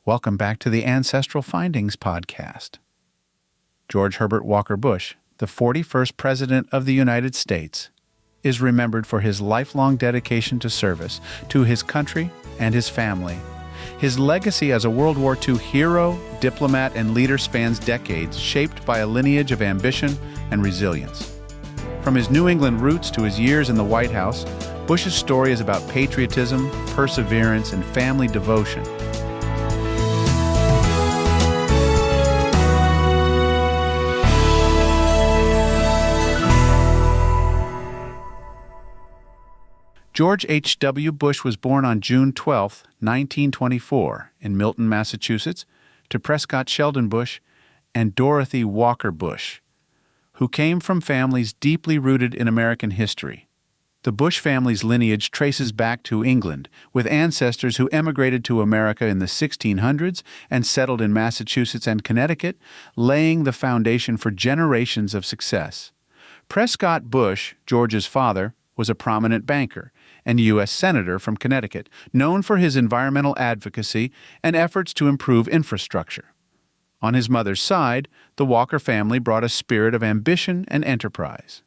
Welcome back to the Ancestral Findings podcast. George Herbert Walker Bush, the 41st President of the United States, is remembered for his lifelong dedication to service to his country and his family. His legacy as a World War II hero, diplomat, and leader spans decades, shaped by a lineage of ambition and resilience. From his New England roots to his years in the White House, Bush's story is about patriotism, perseverance, and family devotion. George H.W. Bush was born on June 12, 1924, in Milton, Massachusetts, to Prescott Sheldon Bush and Dorothy Walker Bush, who came from families deeply rooted in American history. The Bush family's lineage traces back to England, with ancestors who emigrated to America in the 1600s and settled in Massachusetts and Connecticut, laying the foundation for generations of success. Prescott Bush, George's father, was a prominent banker and U.S. Senator from Connecticut, known for his environmental advocacy and efforts to improve infrastructure. On his mother's side, the Walker family brought a spirit of ambition and enterprise.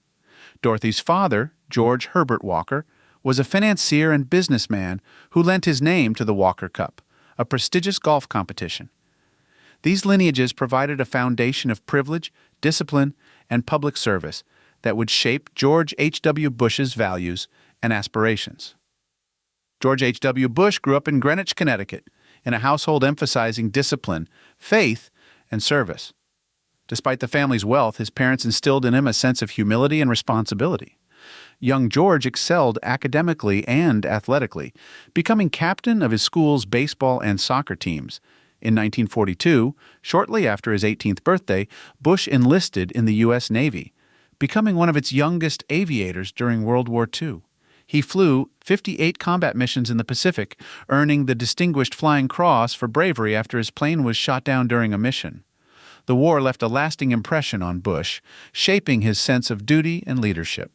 Dorothy's father, George Herbert Walker, was a financier and businessman who lent his name to the Walker Cup, a prestigious golf competition. These lineages provided a foundation of privilege, discipline, and public service that would shape George H.W. Bush's values and aspirations. George H.W. Bush grew up in Greenwich, Connecticut, in a household emphasizing discipline, faith, and service. Despite the family's wealth, his parents instilled in him a sense of humility and responsibility. Young George excelled academically and athletically, becoming captain of his school's baseball and soccer teams. In 1942, shortly after his 18th birthday, Bush enlisted in the U.S. Navy, becoming one of its youngest aviators during World War II. He flew 58 combat missions in the Pacific, earning the Distinguished Flying Cross for bravery after his plane was shot down during a mission. The war left a lasting impression on Bush, shaping his sense of duty and leadership.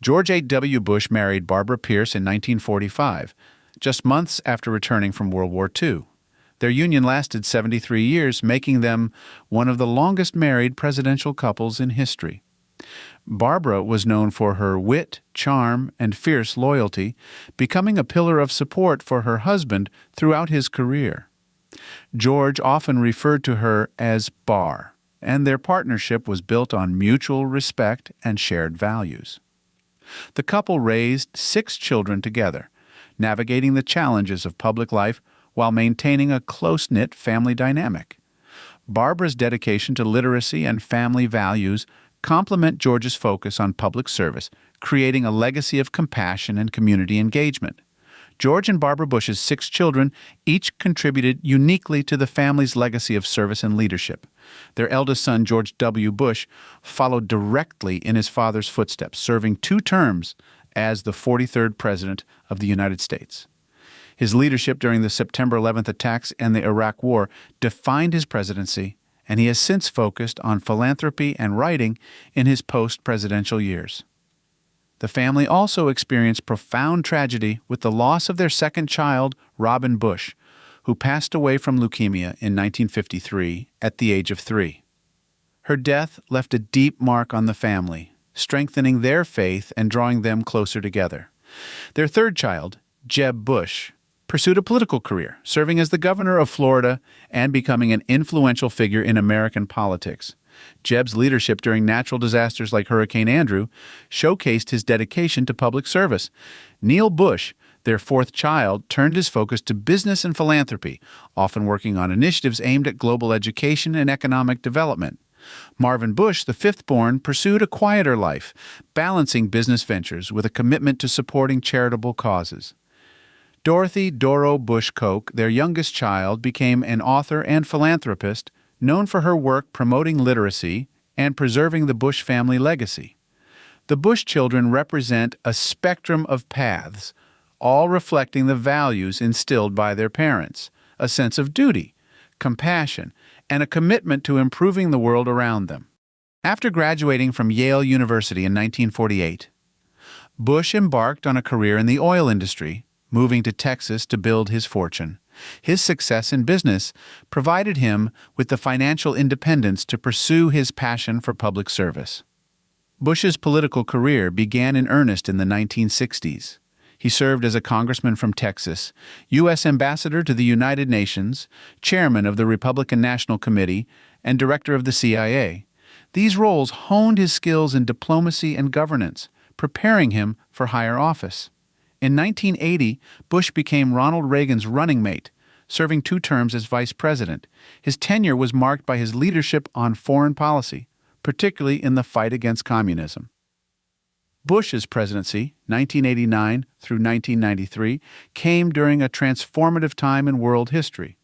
George H.W. Bush married Barbara Pierce in 1945, just months after returning from World War II. Their union lasted 73 years, making them one of the longest married presidential couples in history. Barbara was known for her wit, charm, and fierce loyalty, becoming a pillar of support for her husband throughout his career. George often referred to her as Bar, and their partnership was built on mutual respect and shared values. The couple raised 6 children together, navigating the challenges of public life while maintaining a close-knit family dynamic. Barbara's dedication to literacy and family values complement George's focus on public service, creating a legacy of compassion and community engagement. George and Barbara Bush's 6 children each contributed uniquely to the family's legacy of service and leadership. Their eldest son, George W. Bush, followed directly in his father's footsteps, serving 2 terms as the 43rd President of the United States. His leadership during the September 11th attacks and the Iraq War defined his presidency, and he has since focused on philanthropy and writing in his post-presidential years. The family also experienced profound tragedy with the loss of their second child, Robin Bush, who passed away from leukemia in 1953 at the age of 3. Her death left a deep mark on the family, strengthening their faith and drawing them closer together. Their third child, Jeb Bush, pursued a political career, serving as the governor of Florida and becoming an influential figure in American politics. Jeb's leadership during natural disasters like Hurricane Andrew showcased his dedication to public service. Neil Bush, their 4th child, turned his focus to business and philanthropy, often working on initiatives aimed at global education and economic development. Marvin Bush, the 5th-born, pursued a quieter life, balancing business ventures with a commitment to supporting charitable causes. Dorothy Doro Bush Koch, their youngest child, became an author and philanthropist known for her work promoting literacy and preserving the Bush family legacy. The Bush children represent a spectrum of paths, all reflecting the values instilled by their parents, a sense of duty, compassion, and a commitment to improving the world around them. After graduating from Yale University in 1948, Bush embarked on a career in the oil industry, moving to Texas to build his fortune. His success in business provided him with the financial independence to pursue his passion for public service. Bush's political career began in earnest in the 1960s. He served as a congressman from Texas, U.S. ambassador to the United Nations, chairman of the Republican National Committee, and director of the CIA. These roles honed his skills in diplomacy and governance, preparing him for higher office. In 1980, Bush became Ronald Reagan's running mate, serving 2 terms as vice president. His tenure was marked by his leadership on foreign policy, particularly in the fight against communism. Bush's presidency, 1989 through 1993, came during a transformative time in world history.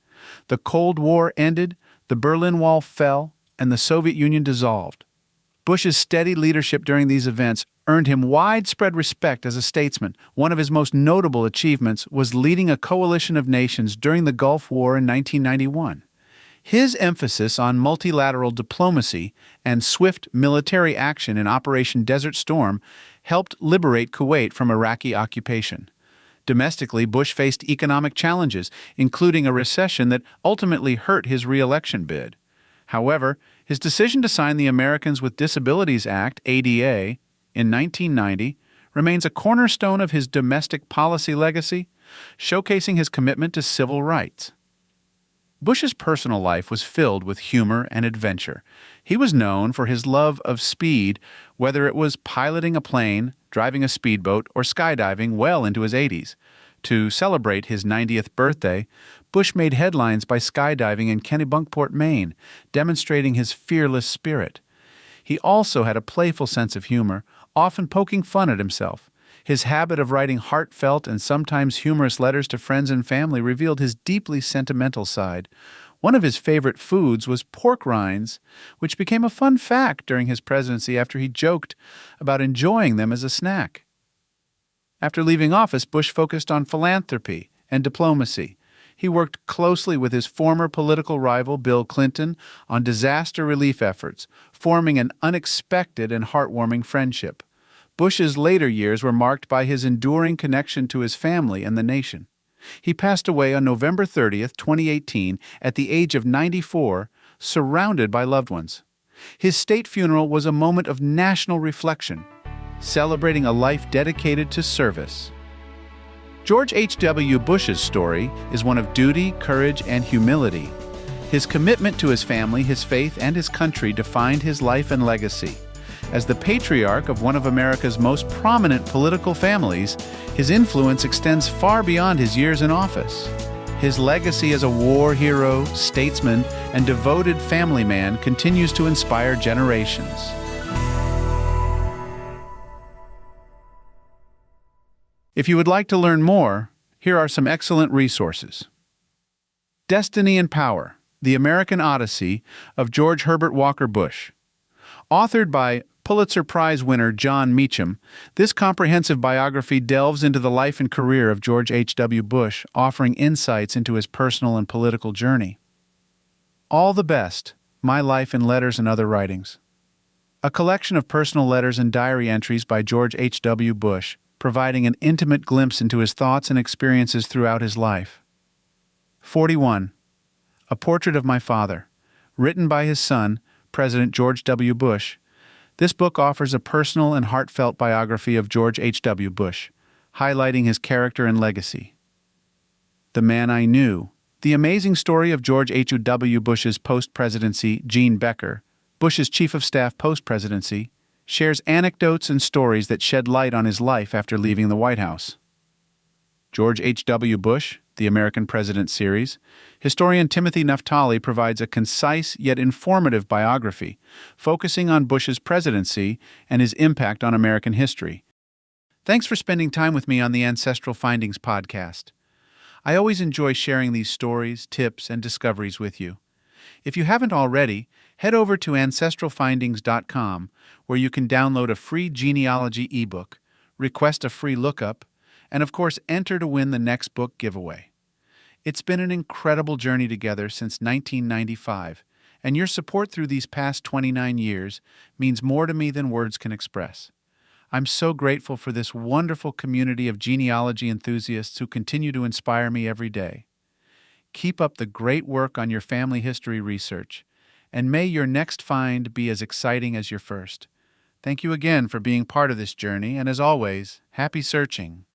The Cold War ended, the Berlin Wall fell, and the Soviet Union dissolved. Bush's steady leadership during these events earned him widespread respect as a statesman. One of his most notable achievements was leading a coalition of nations during the Gulf War in 1991. His emphasis on multilateral diplomacy and swift military action in Operation Desert Storm helped liberate Kuwait from Iraqi occupation. Domestically, Bush faced economic challenges, including a recession that ultimately hurt his re-election bid. However, his decision to sign the Americans with Disabilities Act, ADA, in 1990 remains a cornerstone of his domestic policy legacy, showcasing his commitment to civil rights. Bush's personal life was filled with humor and adventure. He was known for his love of speed, whether it was piloting a plane, driving a speedboat, or skydiving well into his 80s. To celebrate his 90th birthday, Bush made headlines by skydiving in Kennebunkport, Maine, demonstrating his fearless spirit. He also had a playful sense of humor, often poking fun at himself. His habit of writing heartfelt and sometimes humorous letters to friends and family revealed his deeply sentimental side. One of his favorite foods was pork rinds, which became a fun fact during his presidency after he joked about enjoying them as a snack. After leaving office, Bush focused on philanthropy and diplomacy. He worked closely with his former political rival, Bill Clinton, on disaster relief efforts, forming an unexpected and heartwarming friendship. Bush's later years were marked by his enduring connection to his family and the nation. He passed away on November 30, 2018, at the age of 94, surrounded by loved ones. His state funeral was a moment of national reflection, celebrating a life dedicated to service. George H.W. Bush's story is one of duty, courage, and humility. His commitment to his family, his faith, and his country defined his life and legacy. As the patriarch of one of America's most prominent political families, his influence extends far beyond his years in office. His legacy as a war hero, statesman, and devoted family man continues to inspire generations. If you would like to learn more, here are some excellent resources. Destiny and Power: The American Odyssey of George Herbert Walker Bush. Authored by Pulitzer Prize winner John Meacham, this comprehensive biography delves into the life and career of George H.W. Bush, offering insights into his personal and political journey. All the Best: My Life in Letters and Other Writings. A collection of personal letters and diary entries by George H.W. Bush, providing an intimate glimpse into his thoughts and experiences throughout his life. 41. A Portrait of My Father, written by his son, President George W. Bush. This book offers a personal and heartfelt biography of George H.W. Bush, highlighting his character and legacy. The Man I Knew: The Amazing Story of George H.W. Bush's Post-Presidency. Gene Becker, Bush's Chief of Staff post-presidency, shares anecdotes and stories that shed light on his life after leaving the White House. George H.W. Bush: The American President Series. Historian Timothy Naftali provides a concise yet informative biography, focusing on Bush's presidency and his impact on American history. Thanks for spending time with me on the Ancestral Findings podcast. I always enjoy sharing these stories, tips, and discoveries with you. If you haven't already, head over to ancestralfindings.com, where you can download a free genealogy ebook, request a free lookup, and of course enter to win the next book giveaway. It's been an incredible journey together since 1995, and your support through these past 29 years means more to me than words can express. I'm so grateful for this wonderful community of genealogy enthusiasts who continue to inspire me every day. Keep up the great work on your family history research, and may your next find be as exciting as your first. Thank you again for being part of this journey, and as always, happy searching.